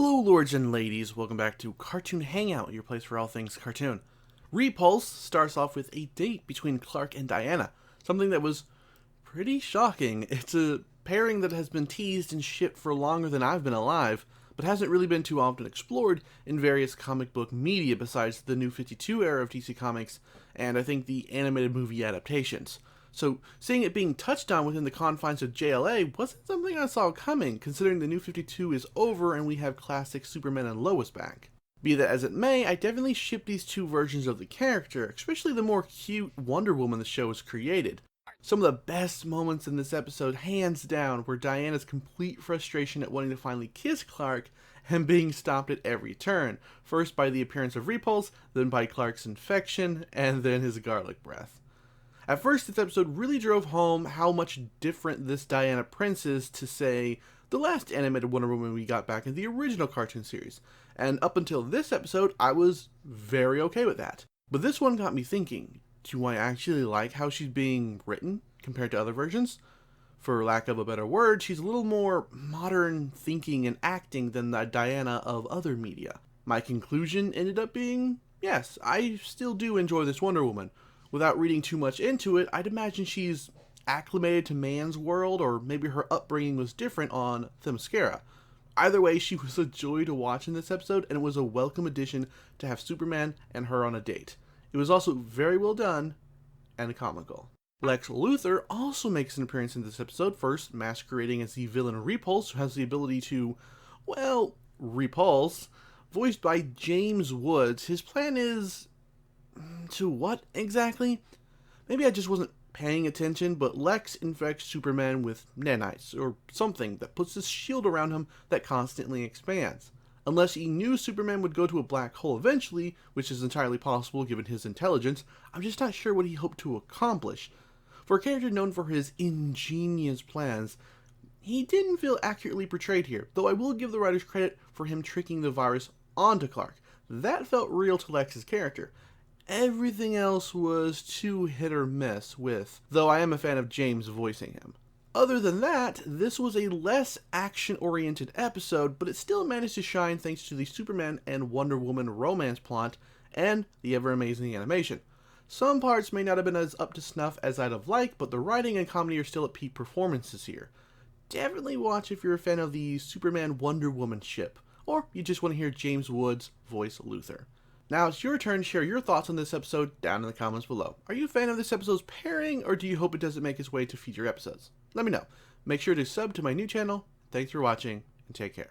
Hello lords and ladies, welcome back to Cartoon Hangout, your place for all things cartoon. Repulse starts off with a date between Clark and Diana, something that was pretty shocking. It's a pairing that has been teased and shipped for longer than I've been alive, but hasn't really been too often explored in various comic book media besides the New 52 era of DC Comics and I think the animated movie adaptations. So seeing it being touched on within the confines of JLA wasn't something I saw coming, considering the New 52 is over and we have classic Superman and Lois back. Be that as it may, I definitely ship these two versions of the character, especially the more cute Wonder Woman the show has created. Some of the best moments in this episode, hands down, were Diana's complete frustration at wanting to finally kiss Clark and being stopped at every turn, first by the appearance of Repulse, then by Clark's infection, and then his garlic breath. At first, this episode really drove home how much different this Diana Prince is to, say, the last animated Wonder Woman we got back in the original cartoon series, and up until this episode, I was very okay with that. But this one got me thinking, do I actually like how she's being written compared to other versions? For lack of a better word, she's a little more modern thinking and acting than the Diana of other media. My conclusion ended up being, yes, I still do enjoy this Wonder Woman. Without reading too much into it, I'd imagine she's acclimated to man's world, or maybe her upbringing was different on Themyscira. Either way, she was a joy to watch in this episode, and it was a welcome addition to have Superman and her on a date. It was also very well done and comical. Lex Luthor also makes an appearance in this episode, first masquerading as the villain Repulse, who has the ability to, well, repulse. Voiced by James Woods, his plan is... to what exactly? Maybe I just wasn't paying attention, but Lex infects Superman with nanites, or something that puts this shield around him that constantly expands. Unless he knew Superman would go to a black hole eventually, which is entirely possible given his intelligence, I'm just not sure what he hoped to accomplish. For a character known for his ingenious plans, he didn't feel accurately portrayed here, though I will give the writers credit for him tricking the virus onto Clark. That felt real to Lex's character. Everything else was too hit or miss with, though I am a fan of James voicing him. Other than that, this was a less action-oriented episode, but it still managed to shine thanks to the Superman and Wonder Woman romance plot and the ever-amazing animation. Some parts may not have been as up to snuff as I'd have liked, but the writing and comedy are still at peak performances here. Definitely watch if you're a fan of the Superman-Wonder Woman ship, or you just want to hear James Woods voice Luthor. Now it's your turn to share your thoughts on this episode down in the comments below. Are you a fan of this episode's pairing, or do you hope it doesn't make its way to future episodes? Let me know. Make sure to sub to my new channel. Thanks for watching, and take care.